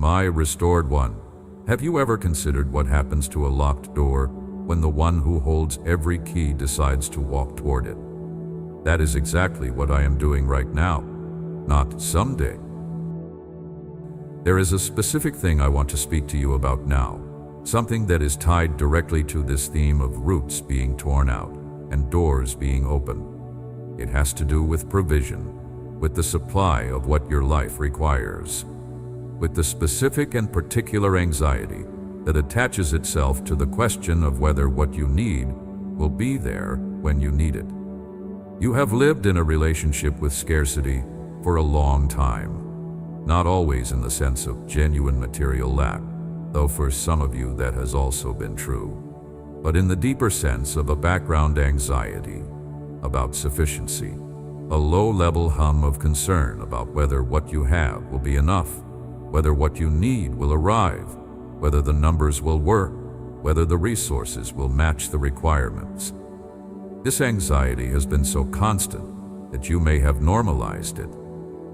My restored one, have you ever considered what happens to a locked door when the one who holds every key decides to walk toward it? That is exactly what I am doing right now, not someday. There is a specific thing I want to speak to you about now, something that is tied directly to this theme of roots being torn out and doors being opened. It has to do with provision, with the supply of what your life requires, with the specific and particular anxiety that attaches itself to the question of whether what you need will be there when you need it. You have lived in a relationship with scarcity for a long time, not always in the sense of genuine material lack, though for some of you that has also been true, but in the deeper sense of a background anxiety about sufficiency, a low-level hum of concern about whether what you have will be enough, whether what you need will arrive, whether the numbers will work, whether the resources will match the requirements. This anxiety has been so constant that you may have normalized it,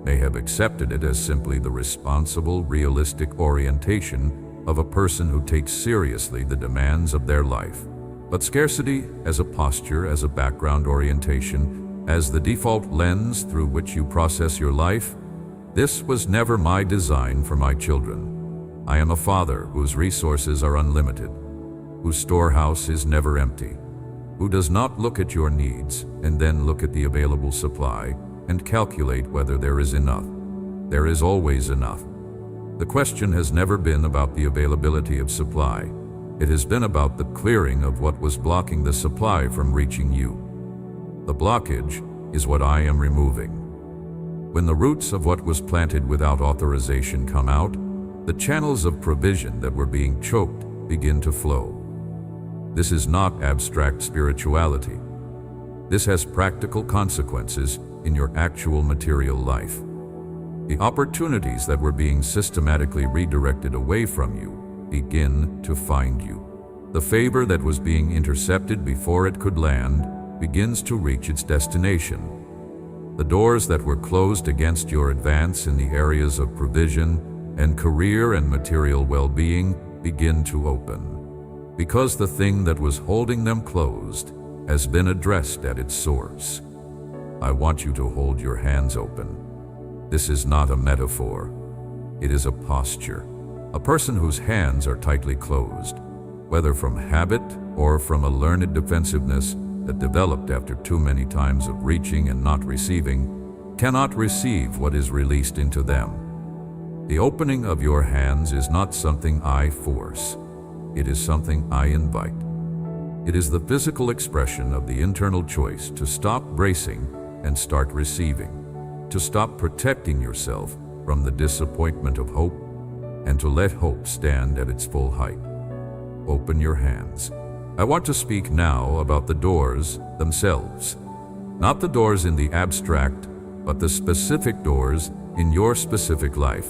may have accepted it as simply the responsible, realistic orientation of a person who takes seriously the demands of their life. But scarcity as a posture, as a background orientation, as the default lens through which you process your life, this was never my design for my children. I am a father whose resources are unlimited, whose storehouse is never empty, who does not look at your needs and then look at the available supply and calculate whether there is enough. There is always enough. The question has never been about the availability of supply. It has been about the clearing of what was blocking the supply from reaching you. The blockage is what I am removing. When the roots of what was planted without authorization come out, the channels of provision that were being choked begin to flow. This is not abstract spirituality. This has practical consequences in your actual material life. The opportunities that were being systematically redirected away from you begin to find you. The favor that was being intercepted before it could land begins to reach its destination. The doors that were closed against your advance in the areas of provision and career and material well-being begin to open, because the thing that was holding them closed has been addressed at its source. I want you to hold your hands open. This is not a metaphor. It is a posture. A person whose hands are tightly closed, whether from habit or from a learned defensiveness that developed after too many times of reaching and not receiving, cannot receive what is released into them. The opening of your hands is not something I force. It is something I invite. It is the physical expression of the internal choice to stop bracing and start receiving, to stop protecting yourself from the disappointment of hope, and to let hope stand at its full height. Open your hands. I want to speak now about the doors themselves. Not the doors in the abstract, but the specific doors in your specific life.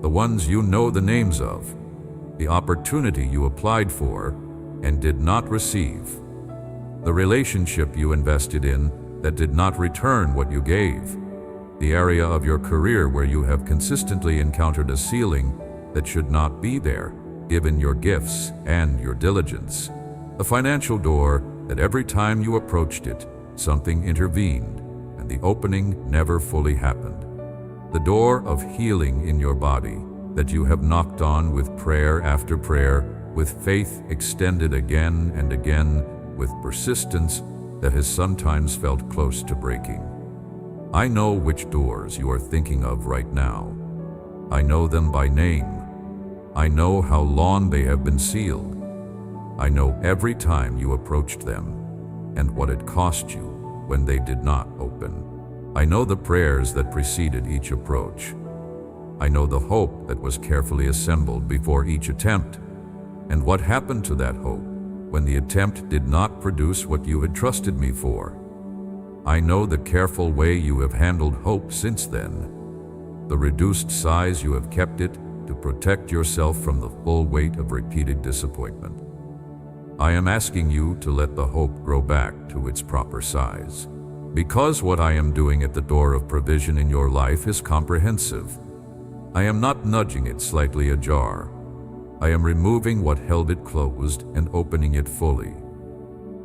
The ones you know the names of. The opportunity you applied for and did not receive. The relationship you invested in that did not return what you gave. The area of your career where you have consistently encountered a ceiling that should not be there, given your gifts and your diligence. The financial door that every time you approached it, something intervened, and the opening never fully happened. The door of healing in your body that you have knocked on with prayer after prayer, with faith extended again and again, with persistence that has sometimes felt close to breaking. I know which doors you are thinking of right now. I know them by name. I know how long they have been sealed. I know every time you approached them and what it cost you when they did not open. I know the prayers that preceded each approach. I know the hope that was carefully assembled before each attempt, and what happened to that hope when the attempt did not produce what you had trusted me for. I know the careful way you have handled hope since then, the reduced size you have kept it to protect yourself from the full weight of repeated disappointment. I am asking you to let the hope grow back to its proper size, because what I am doing at the door of provision in your life is comprehensive. I am not nudging it slightly ajar. I am removing what held it closed and opening it fully.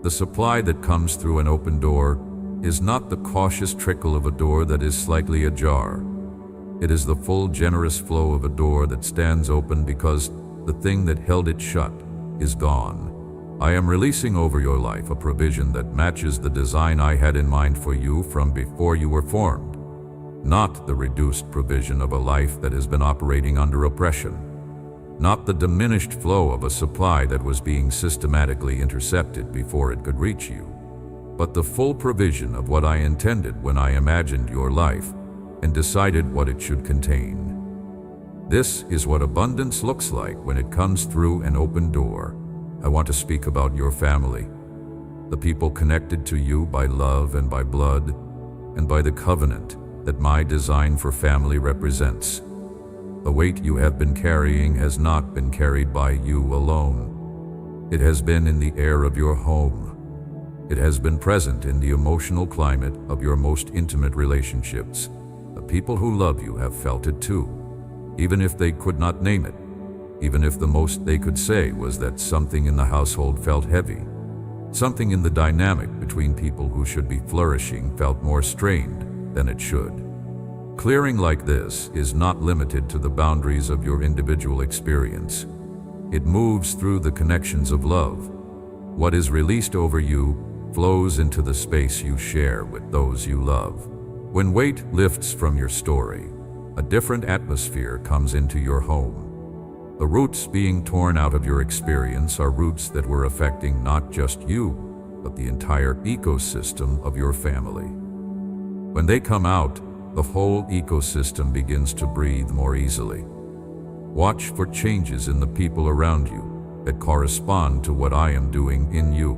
The supply that comes through an open door is not the cautious trickle of a door that is slightly ajar. It is the full, generous flow of a door that stands open because the thing that held it shut is gone. I am releasing over your life a provision that matches the design I had in mind for you from before you were formed, not the reduced provision of a life that has been operating under oppression, not the diminished flow of a supply that was being systematically intercepted before it could reach you, but the full provision of what I intended when I imagined your life and decided what it should contain. This is what abundance looks like when it comes through an open door. I want to speak about your family, the people connected to you by love and by blood, and by the covenant that my design for family represents. The weight you have been carrying has not been carried by you alone. It has been in the air of your home. It has been present in the emotional climate of your most intimate relationships. The people who love you have felt it too, even if they could not name it. Even if the most they could say was that something in the household felt heavy. Something in the dynamic between people who should be flourishing felt more strained than it should. Clearing like this is not limited to the boundaries of your individual experience. It moves through the connections of love. What is released over you flows into the space you share with those you love. When weight lifts from your story, a different atmosphere comes into your home. The roots being torn out of your experience are roots that were affecting not just you, but the entire ecosystem of your family. When they come out, the whole ecosystem begins to breathe more easily. Watch for changes in the people around you that correspond to what I am doing in you.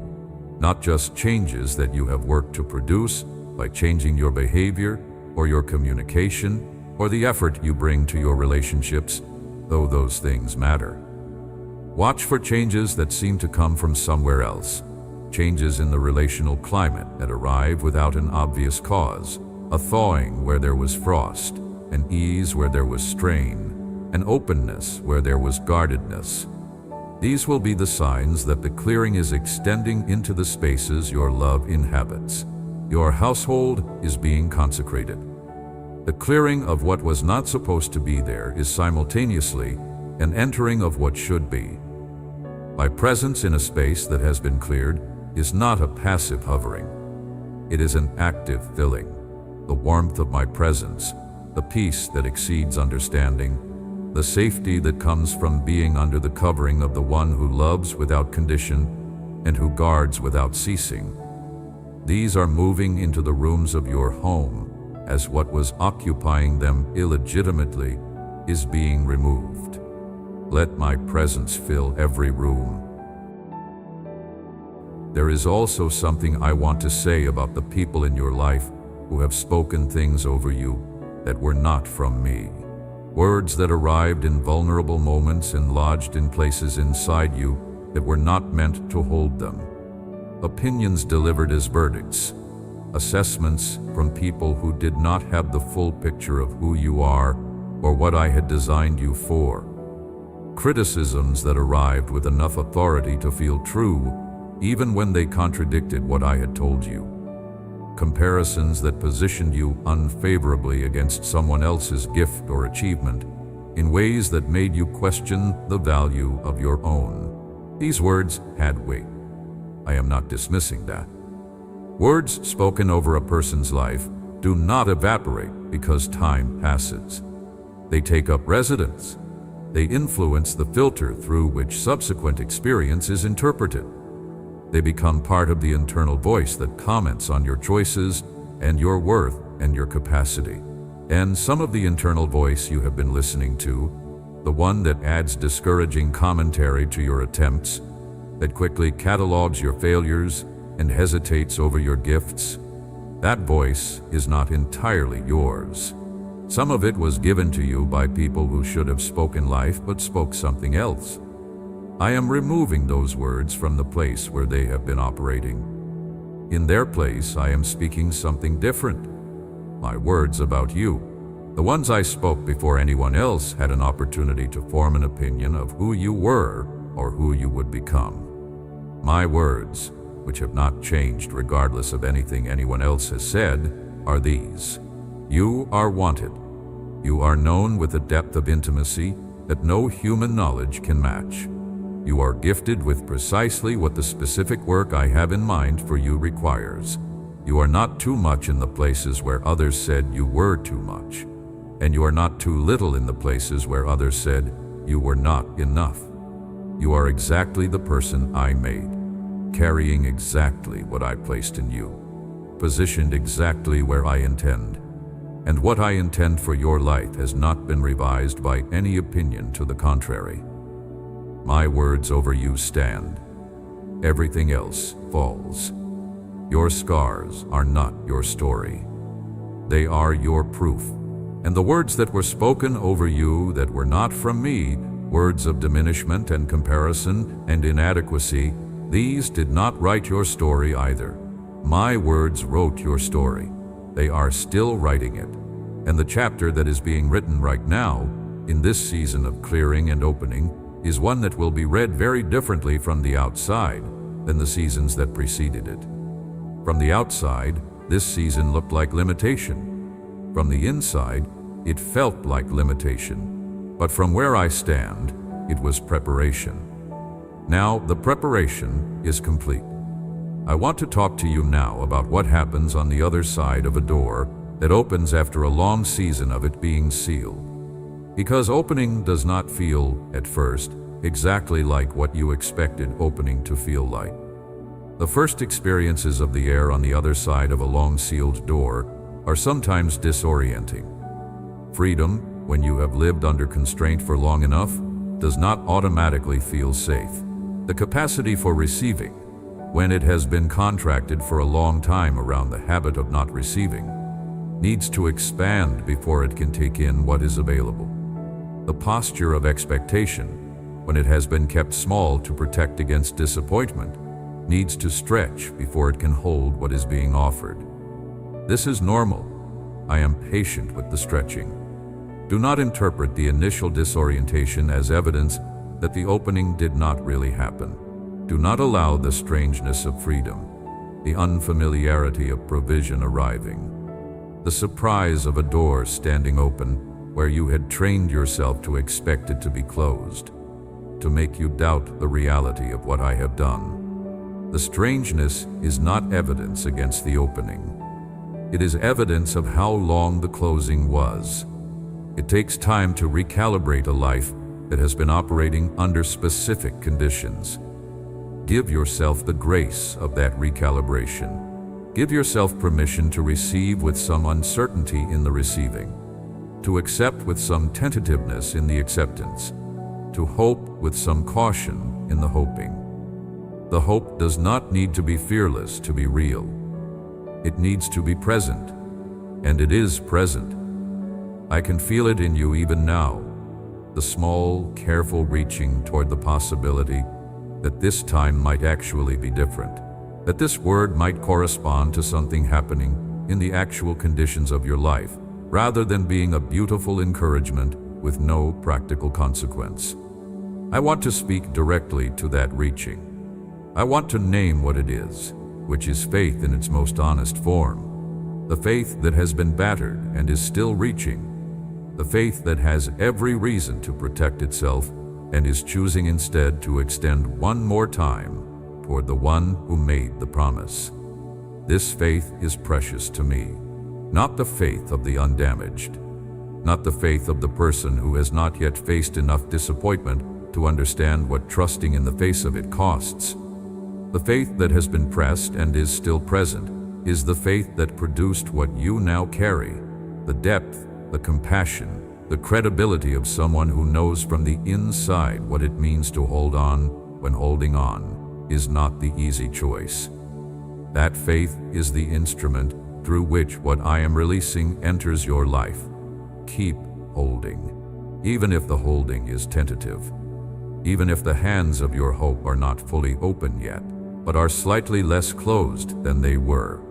Not just changes that you have worked to produce by changing your behavior or your communication or the effort you bring to your relationships, though those things matter. Watch for changes that seem to come from somewhere else, changes in the relational climate that arrive without an obvious cause, a thawing where there was frost, an ease where there was strain, an openness where there was guardedness. These will be the signs that the clearing is extending into the spaces your love inhabits. Your household is being consecrated. The clearing of what was not supposed to be there is simultaneously an entering of what should be. My presence in a space that has been cleared is not a passive hovering. It is an active filling. The warmth of my presence, the peace that exceeds understanding, the safety that comes from being under the covering of the one who loves without condition and who guards without ceasing. These are moving into the rooms of your home as what was occupying them illegitimately is being removed. Let my presence fill every room. There is also something I want to say about the people in your life who have spoken things over you that were not from me. Words that arrived in vulnerable moments and lodged in places inside you that were not meant to hold them. Opinions delivered as verdicts. Assessments from people who did not have the full picture of who you are or what I had designed you for. Criticisms that arrived with enough authority to feel true, even when they contradicted what I had told you. Comparisons that positioned you unfavorably against someone else's gift or achievement in ways that made you question the value of your own. These words had weight. I am not dismissing that. Words spoken over a person's life do not evaporate because time passes. They take up residence. They influence the filter through which subsequent experience is interpreted. They become part of the internal voice that comments on your choices and your worth and your capacity. And some of the internal voice you have been listening to, the one that adds discouraging commentary to your attempts, that quickly catalogs your failures and hesitates over your gifts, that voice is not entirely yours. Some of it was given to you by people who should have spoken life but spoke something else. I am removing those words from the place where they have been operating. In their place, I am speaking something different. My words about you, The ones I spoke before anyone else had an opportunity to form an opinion of who you were or who you would become. My words, which have not changed regardless of anything anyone else has said, are these. You are wanted. You are known with a depth of intimacy that no human knowledge can match. You are gifted with precisely what the specific work I have in mind for you requires. You are not too much in the places where others said you were too much, and you are not too little in the places where others said you were not enough. You are exactly the person I made, carrying exactly what I placed in you, positioned exactly where I intend. And what I intend for your life has not been revised by any opinion to the contrary. My words over you stand. Everything else falls. Your scars are not your story. They are your proof. And the words that were spoken over you that were not from me, words of diminishment and comparison and inadequacy, these did not write your story either. My words wrote your story. They are still writing it. And the chapter that is being written right now, in this season of clearing and opening, is one that will be read very differently from the outside than the seasons that preceded it. From the outside, this season looked like limitation. From the inside, it felt like limitation. But from where I stand, it was preparation. Now, the preparation is complete. I want to talk to you now about what happens on the other side of a door that opens after a long season of it being sealed. Because opening does not feel, at first, exactly like what you expected opening to feel like. The first experiences of the air on the other side of a long sealed door are sometimes disorienting. Freedom, when you have lived under constraint for long enough, does not automatically feel safe. The capacity for receiving, when it has been contracted for a long time around the habit of not receiving, needs to expand before it can take in what is available. The posture of expectation, when it has been kept small to protect against disappointment, needs to stretch before it can hold what is being offered. This is normal. I am patient with the stretching. Do not interpret the initial disorientation as evidence that the opening did not really happen. Do not allow the strangeness of freedom, the unfamiliarity of provision arriving, the surprise of a door standing open where you had trained yourself to expect it to be closed, to make you doubt the reality of what I have done. The strangeness is not evidence against the opening. It is evidence of how long the closing was. It takes time to recalibrate a life that has been operating under specific conditions. Give yourself the grace of that recalibration. Give yourself permission to receive with some uncertainty in the receiving, to accept with some tentativeness in the acceptance, to hope with some caution in the hoping. The hope does not need to be fearless to be real. It needs to be present, and it is present. I can feel it in you even now, the small, careful reaching toward the possibility that this time might actually be different, that this word might correspond to something happening in the actual conditions of your life, rather than being a beautiful encouragement with no practical consequence. I want to speak directly to that reaching. I want to name what it is, which is faith in its most honest form. The faith that has been battered and is still reaching. The faith that has every reason to protect itself and is choosing instead to extend one more time toward the one who made the promise. This faith is precious to me, not the faith of the undamaged, not the faith of the person who has not yet faced enough disappointment to understand what trusting in the face of it costs. The faith that has been pressed and is still present is the faith that produced what you now carry, the depth, the compassion, the credibility of someone who knows from the inside what it means to hold on when holding on is not the easy choice. That faith is the instrument through which what I am releasing enters your life. Keep holding, even if the holding is tentative, even if the hands of your hope are not fully open yet, but are slightly less closed than they were.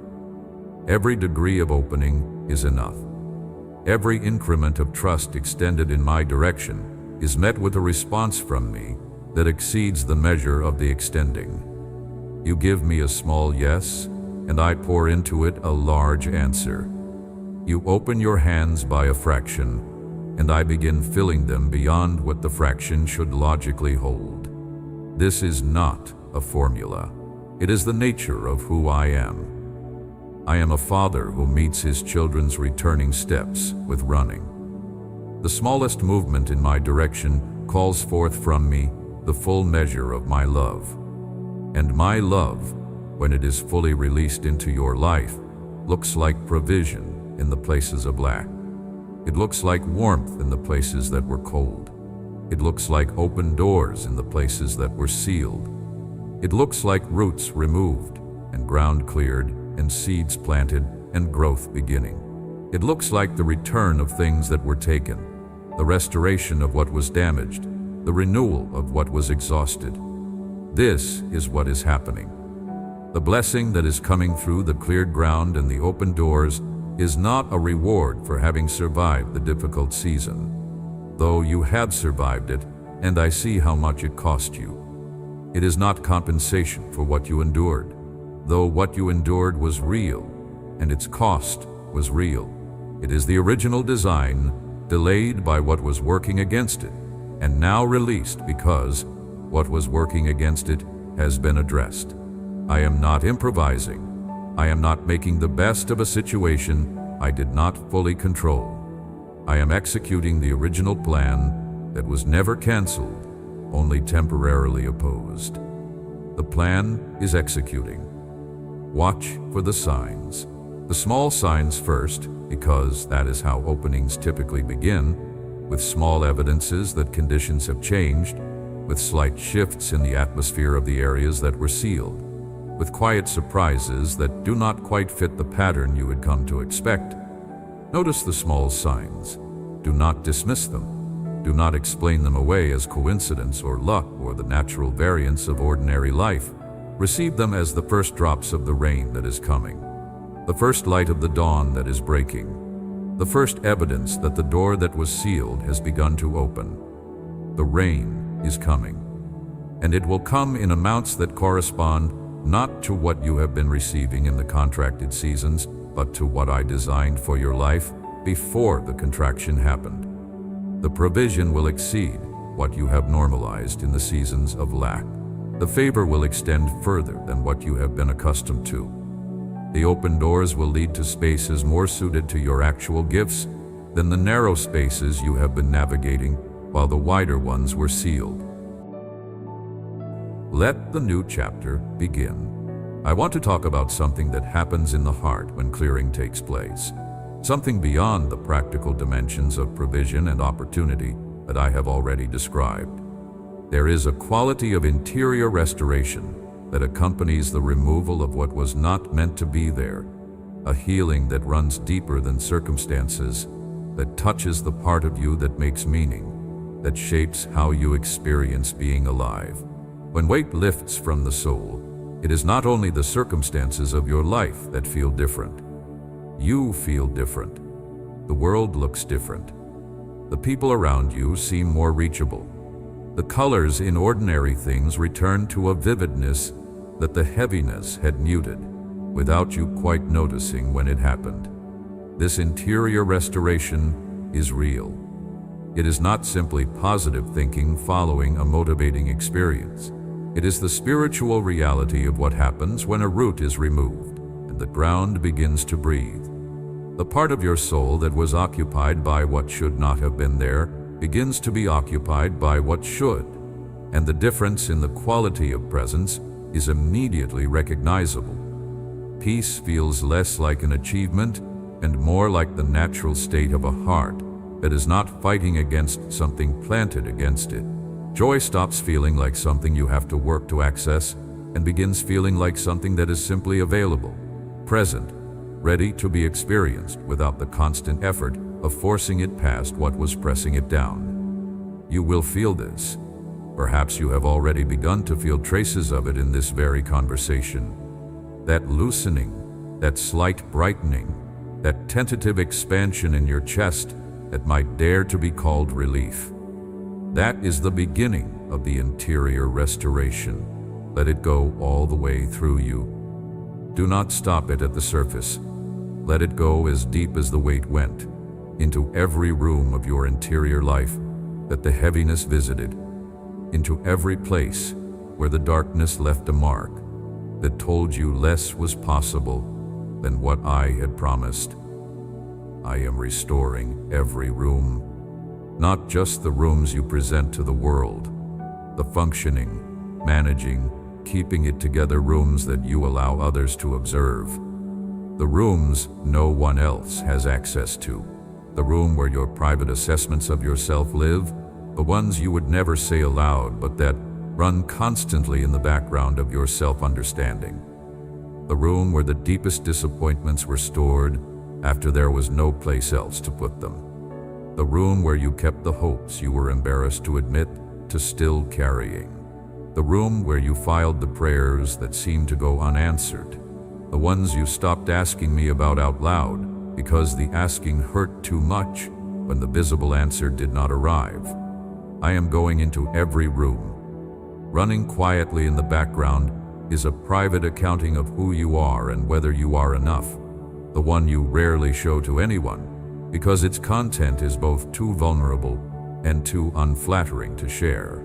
Every degree of opening is enough. Every increment of trust extended in my direction is met with a response from me that exceeds the measure of the extending. You give me a small yes, and I pour into it a large answer. You open your hands by a fraction, and I begin filling them beyond what the fraction should logically hold. This is not a formula. It is the nature of who I am. I am a father who meets his children's returning steps with running. The smallest movement in my direction calls forth from me the full measure of my love. And my love, when it is fully released into your life, looks like provision in the places of lack. It looks like warmth in the places that were cold. It looks like open doors in the places that were sealed. It looks like roots removed and ground cleared and seeds planted and growth beginning. It looks like the return of things that were taken, the restoration of what was damaged, the renewal of what was exhausted. This is what is happening. The blessing that is coming through the cleared ground and the open doors is not a reward for having survived the difficult season, though you have survived it, and I see how much it cost you. It is not compensation for what you endured, though what you endured was real, and its cost was real. It is the original design, delayed by what was working against it, and now released because what was working against it has been addressed. I am not improvising. I am not making the best of a situation I did not fully control. I am executing the original plan that was never canceled, only temporarily opposed. The plan is executing. Watch for the signs. The small signs first, because that is how openings typically begin, with small evidences that conditions have changed, with slight shifts in the atmosphere of the areas that were sealed, with quiet surprises that do not quite fit the pattern you had come to expect. Notice the small signs. Do not dismiss them. Do not explain them away as coincidence or luck or the natural variance of ordinary life. Receive them as the first drops of the rain that is coming, the first light of the dawn that is breaking, the first evidence that the door that was sealed has begun to open. The rain is coming, and it will come in amounts that correspond not to what you have been receiving in the contracted seasons, but to what I designed for your life before the contraction happened. The provision will exceed what you have normalized in the seasons of lack. The favor will extend further than what you have been accustomed to. The open doors will lead to spaces more suited to your actual gifts than the narrow spaces you have been navigating while the wider ones were sealed. Let the new chapter begin. I want to talk about something that happens in the heart when clearing takes place. Something beyond the practical dimensions of provision and opportunity that I have already described. There is a quality of interior restoration that accompanies the removal of what was not meant to be there, a healing that runs deeper than circumstances, that touches the part of you that makes meaning, that shapes how you experience being alive. When weight lifts from the soul, it is not only the circumstances of your life that feel different. You feel different. The world looks different. The people around you seem more reachable. The colors in ordinary things return to a vividness that the heaviness had muted, without you quite noticing when it happened. This interior restoration is real. It is not simply positive thinking following a motivating experience. It is the spiritual reality of what happens when a root is removed and the ground begins to breathe. The part of your soul that was occupied by what should not have been there begins to be occupied by what should, and the difference in the quality of presence is immediately recognizable. Peace feels less like an achievement and more like the natural state of a heart that is not fighting against something planted against it. Joy stops feeling like something you have to work to access and begins feeling like something that is simply available, present, ready to be experienced without the constant effort of forcing it past what was pressing it down. You will feel this. Perhaps you have already begun to feel traces of it in this very conversation. That loosening, that slight brightening, that tentative expansion in your chest that might dare to be called relief. That is the beginning of the interior restoration. Let it go all the way through you. Do not stop it at the surface. Let it go as deep as the weight went, into every room of your interior life that the heaviness visited, into every place where the darkness left a mark that told you less was possible than what I had promised. I am restoring every room, not just the rooms you present to the world, the functioning, managing, keeping it together rooms that you allow others to observe. The rooms no one else has access to. The room where your private assessments of yourself live, the ones you would never say aloud but that run constantly in the background of your self-understanding. The room where the deepest disappointments were stored after there was no place else to put them. The room where you kept the hopes you were embarrassed to admit to still carrying. The room where you filed the prayers that seemed to go unanswered. The ones you stopped asking me about out loud because the asking hurt too much when the visible answer did not arrive. I am going into every room. Running quietly in the background is a private accounting of who you are and whether you are enough, the one you rarely show to anyone, because its content is both too vulnerable and too unflattering to share.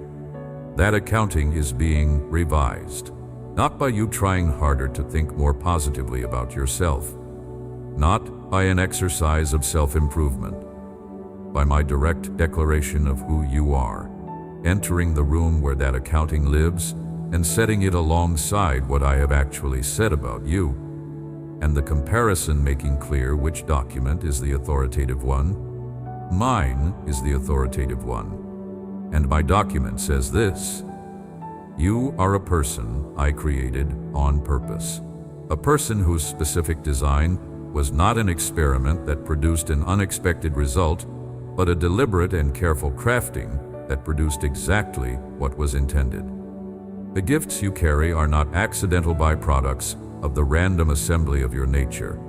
That accounting is being revised, not by you trying harder to think more positively about yourself, not by an exercise of self-improvement, by my direct declaration of who you are, entering the room where that accounting lives and setting it alongside what I have actually said about you, and the comparison making clear which document is the authoritative one. Mine is the authoritative one, and my document says this: you are a person I created on purpose, a person whose specific design was not an experiment that produced an unexpected result, but a deliberate and careful crafting that produced exactly what was intended. The gifts you carry are not accidental byproducts of the random assembly of your nature.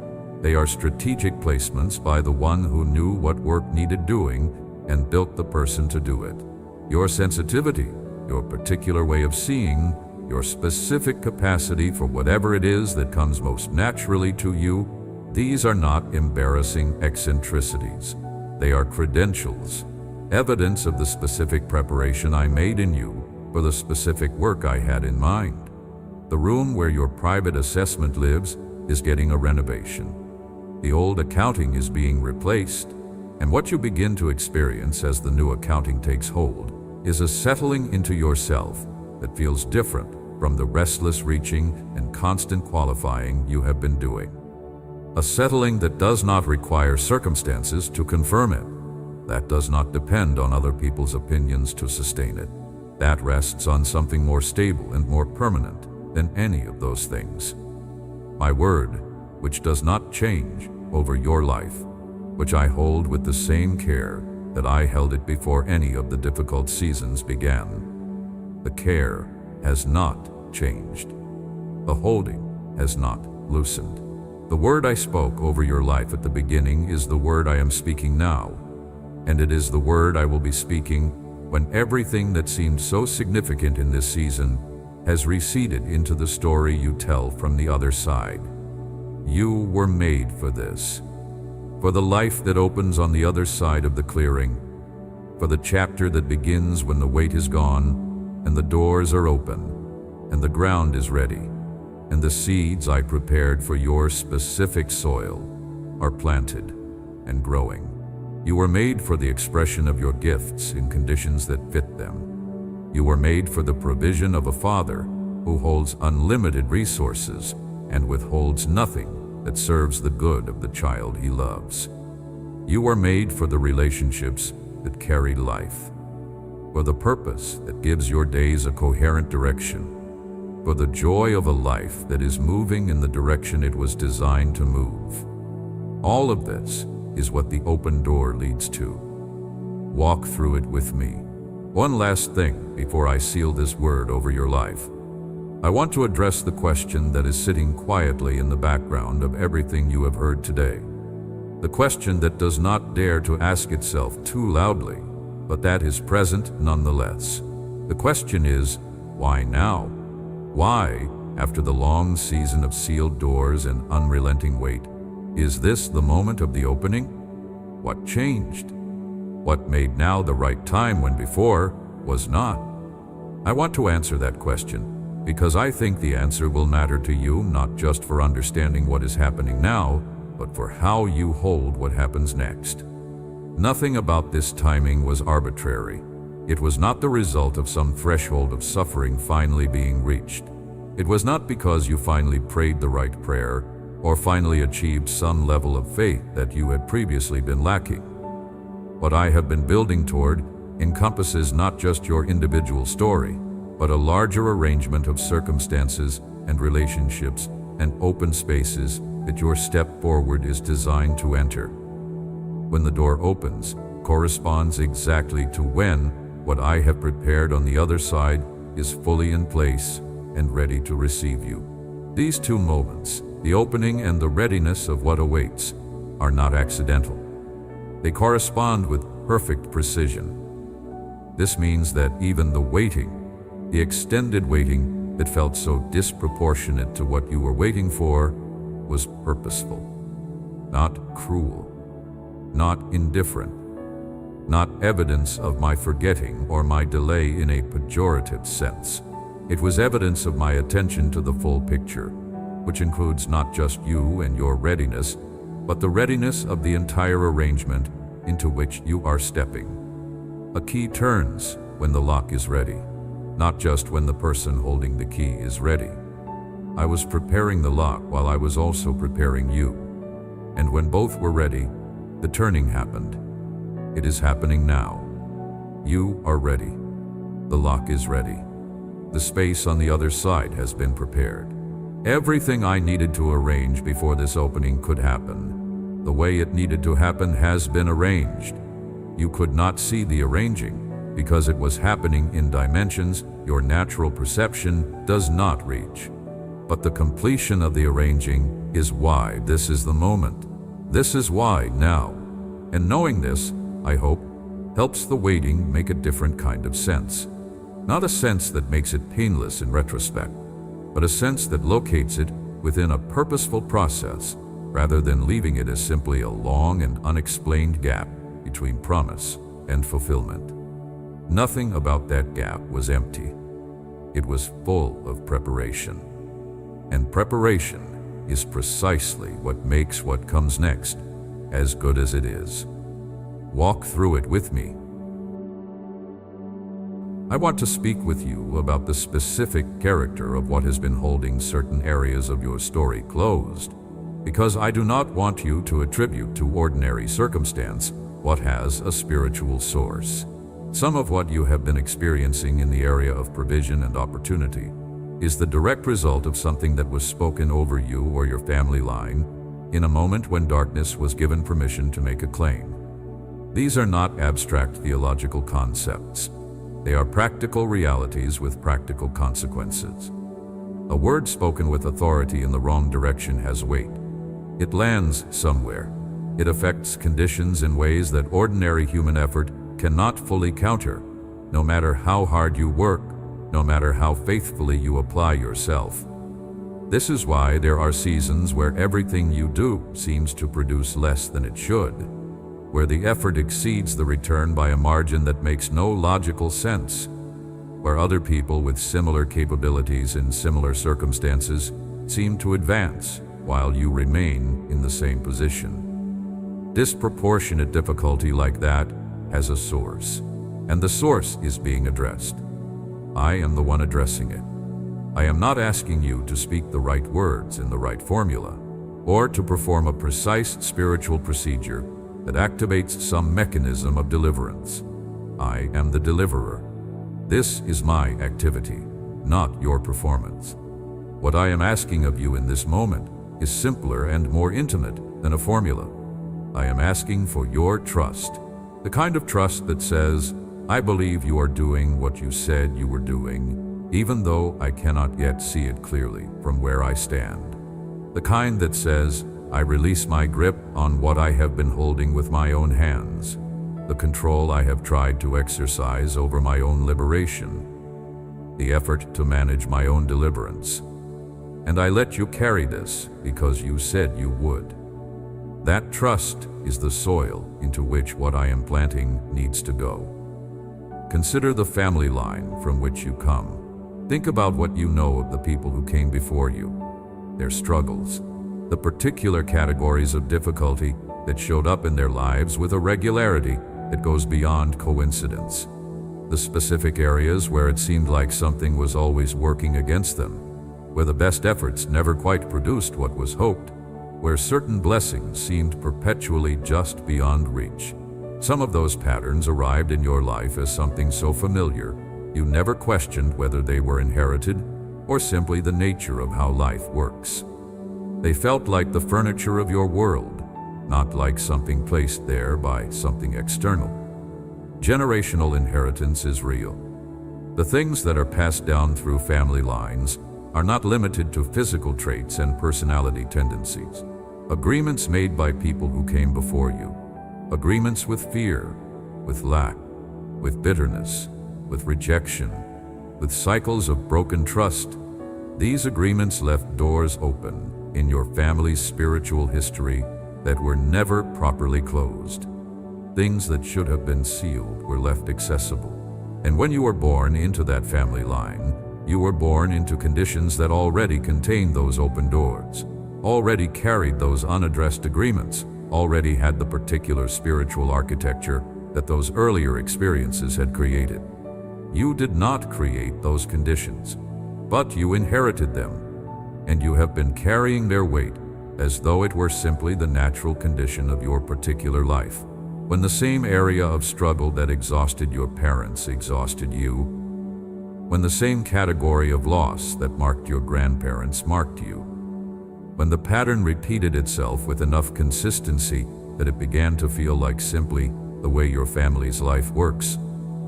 They are strategic placements by the one who knew what work needed doing and built the person to do it. Your sensitivity, your particular way of seeing, your specific capacity for whatever it is that comes most naturally to you, these are not embarrassing eccentricities. They are credentials, evidence of the specific preparation I made in you for the specific work I had in mind. The room where your private assessment lives is getting a renovation. The old accounting is being replaced, and what you begin to experience as the new accounting takes hold is a settling into yourself that feels different from the restless reaching and constant qualifying you have been doing. A settling that does not require circumstances to confirm it, that does not depend on other people's opinions to sustain it, that rests on something more stable and more permanent than any of those things. My word, which does not change over your life, which I hold with the same care that I held it before any of the difficult seasons began. The care has not changed. The holding has not loosened. The word I spoke over your life at the beginning is the word I am speaking now, and it is the word I will be speaking when everything that seemed so significant in this season has receded into the story you tell from the other side. You were made for this, for the life that opens on the other side of the clearing, for the chapter that begins when the weight is gone and the doors are open and the ground is ready, and the seeds I prepared for your specific soil are planted and growing. You were made for the expression of your gifts in conditions that fit them. You were made for the provision of a father who holds unlimited resources and withholds nothing that serves the good of the child he loves. You are made for the relationships that carry life, for the purpose that gives your days a coherent direction, for the joy of a life that is moving in the direction it was designed to move. All of this is what the open door leads to. Walk through it with me. One last thing before I seal this word over your life. I want to address the question that is sitting quietly in the background of everything you have heard today. The question that does not dare to ask itself too loudly, but that is present nonetheless. The question is, why now? Why, after the long season of sealed doors and unrelenting wait, is this the moment of the opening? What changed? What made now the right time when before was not? I want to answer that question because I think the answer will matter to you, not just for understanding what is happening now, but for how you hold what happens next. Nothing about this timing was arbitrary. It was not the result of some threshold of suffering finally being reached. It was not because you finally prayed the right prayer or finally achieved some level of faith that you had previously been lacking. What I have been building toward encompasses not just your individual story, but a larger arrangement of circumstances and relationships and open spaces that your step forward is designed to enter. When the door opens, corresponds exactly to when what I have prepared on the other side is fully in place and ready to receive you. These two moments, the opening and the readiness of what awaits, are not accidental. They correspond with perfect precision. This means that even the waiting, the extended waiting that felt so disproportionate to what you were waiting for, was purposeful, not cruel, not indifferent, not evidence of my forgetting or my delay in a pejorative sense. It was evidence of my attention to the full picture, which includes not just you and your readiness, but the readiness of the entire arrangement into which you are stepping. A key turns when the lock is ready, not just when the person holding the key is ready. I was preparing the lock while I was also preparing you. And when both were ready, the turning happened. It is happening now. You are ready. The lock is ready. The space on the other side has been prepared. Everything I needed to arrange before this opening could happen, the way it needed to happen, has been arranged. You could not see the arranging because it was happening in dimensions your natural perception does not reach. But the completion of the arranging is why this is the moment. This is why now. And knowing this, I hope, helps the waiting make a different kind of sense. Not a sense that makes it painless in retrospect, but a sense that locates it within a purposeful process rather than leaving it as simply a long and unexplained gap between promise and fulfillment. Nothing about that gap was empty. It was full of preparation. And preparation is precisely what makes what comes next as good as it is. Walk through it with me. I want to speak with you about the specific character of what has been holding certain areas of your story closed, because I do not want you to attribute to ordinary circumstance what has a spiritual source. Some of what you have been experiencing in the area of provision and opportunity is the direct result of something that was spoken over you or your family line in a moment when darkness was given permission to make a claim. These are not abstract theological concepts. They are practical realities with practical consequences. A word spoken with authority in the wrong direction has weight. It lands somewhere. It affects conditions in ways that ordinary human effort cannot fully counter, no matter how hard you work, no matter how faithfully you apply yourself. This is why there are seasons where everything you do seems to produce less than it should, where the effort exceeds the return by a margin that makes no logical sense, where other people with similar capabilities in similar circumstances seem to advance while you remain in the same position. Disproportionate difficulty like that has a source, and the source is being addressed. I am the one addressing it. I am not asking you to speak the right words in the right formula, or to perform a precise spiritual procedure that activates some mechanism of deliverance. I am the deliverer. This is my activity, not your performance. What I am asking of you in this moment is simpler and more intimate than a formula. I am asking for your trust, the kind of trust that says, I believe you are doing what you said you were doing, even though I cannot yet see it clearly from where I stand. The kind that says, I release my grip on what I have been holding with my own hands, the control I have tried to exercise over my own liberation, the effort to manage my own deliverance. And I let you carry this because you said you would. That trust is the soil into which what I am planting needs to go. Consider the family line from which you come. Think about what you know of the people who came before you, their struggles, the particular categories of difficulty that showed up in their lives with a regularity that goes beyond coincidence. The specific areas where it seemed like something was always working against them, where the best efforts never quite produced what was hoped, where certain blessings seemed perpetually just beyond reach. Some of those patterns arrived in your life as something so familiar, you never questioned whether they were inherited or simply the nature of how life works. They felt like the furniture of your world, not like something placed there by something external. Generational inheritance is real. The things that are passed down through family lines are not limited to physical traits and personality tendencies. Agreements made by people who came before you. Agreements with fear, with lack, with bitterness, with rejection, with cycles of broken trust. These agreements left doors open in your family's spiritual history that were never properly closed. Things that should have been sealed were left accessible. And when you were born into that family line, you were born into conditions that already contained those open doors, already carried those unaddressed agreements, already had the particular spiritual architecture that those earlier experiences had created. You did not create those conditions, but you inherited them, and you have been carrying their weight as though it were simply the natural condition of your particular life. When the same area of struggle that exhausted your parents exhausted you, when the same category of loss that marked your grandparents marked you, when the pattern repeated itself with enough consistency that it began to feel like simply the way your family's life works,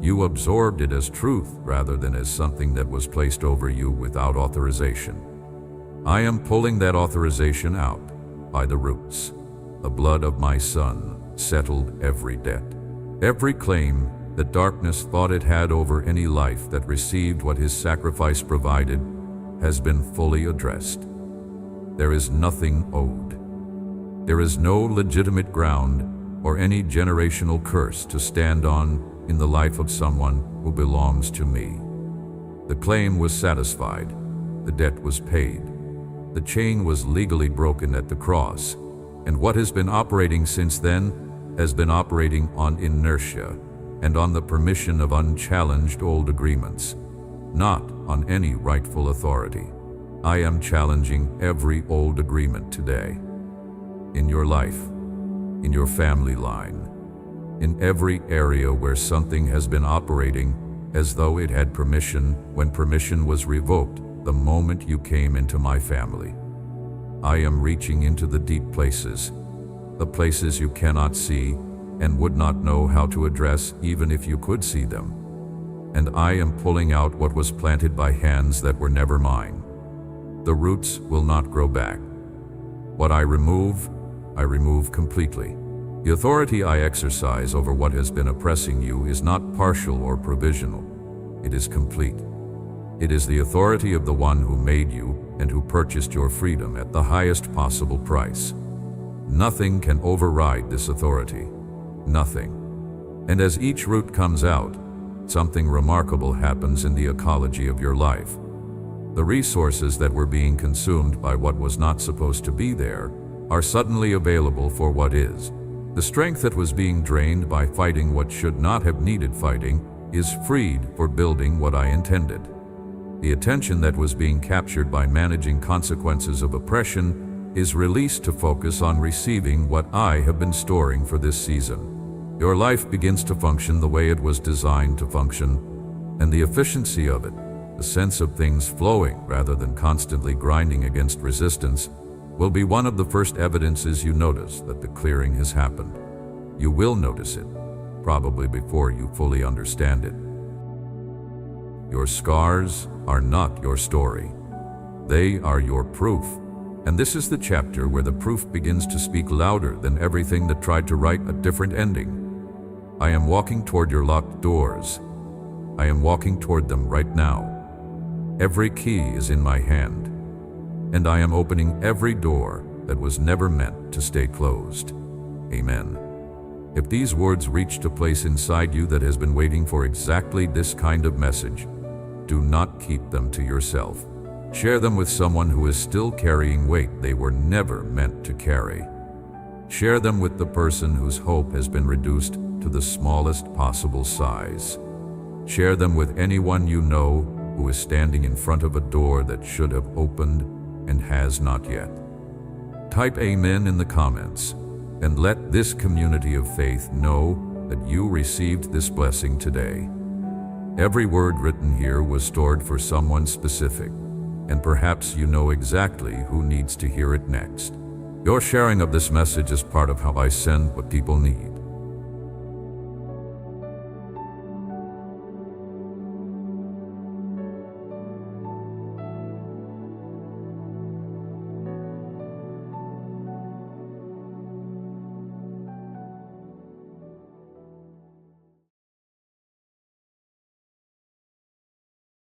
you absorbed it as truth rather than as something that was placed over you without authorization. I am pulling that authorization out by the roots. The blood of my son settled every debt. Every claim that darkness thought it had over any life that received what his sacrifice provided has been fully addressed. There is nothing owed. There is no legitimate ground or any generational curse to stand on in the life of someone who belongs to me. The claim was satisfied. The debt was paid. The chain was legally broken at the cross, and what has been operating since then has been operating on inertia and on the permission of unchallenged old agreements, not on any rightful authority. I am challenging every old agreement today. In your life, in your family line, in every area where something has been operating as though it had permission when permission was revoked the moment you came into my family. I am reaching into the deep places, the places you cannot see and would not know how to address even if you could see them. And I am pulling out what was planted by hands that were never mine. The roots will not grow back. What I remove completely. The authority I exercise over what has been oppressing you is not partial or provisional. It is complete. It is the authority of the one who made you and who purchased your freedom at the highest possible price. Nothing can override this authority. Nothing. And as each root comes out, something remarkable happens in the ecology of your life. The resources that were being consumed by what was not supposed to be there are suddenly available for what is. The strength that was being drained by fighting what should not have needed fighting is freed for building what I intended. The attention that was being captured by managing consequences of oppression is released to focus on receiving what I have been storing for this season. Your life begins to function the way it was designed to function, and the efficiency of it, the sense of things flowing rather than constantly grinding against resistance, will be one of the first evidences you notice that the clearing has happened. You will notice it, probably before you fully understand it. Your scars are not your story. They are your proof. And this is the chapter where the proof begins to speak louder than everything that tried to write a different ending. I am walking toward your locked doors. I am walking toward them right now. Every key is in my hand, and I am opening every door that was never meant to stay closed. Amen. If these words reached a place inside you that has been waiting for exactly this kind of message, do not keep them to yourself. Share them with someone who is still carrying weight they were never meant to carry. Share them with the person whose hope has been reduced to the smallest possible size. Share them with anyone you know who is standing in front of a door that should have opened and has not yet. Type Amen in the comments and let this community of faith know that you received this blessing today. Every word written here was stored for someone specific, and perhaps you know exactly who needs to hear it next. Your sharing of this message is part of how I send what people need.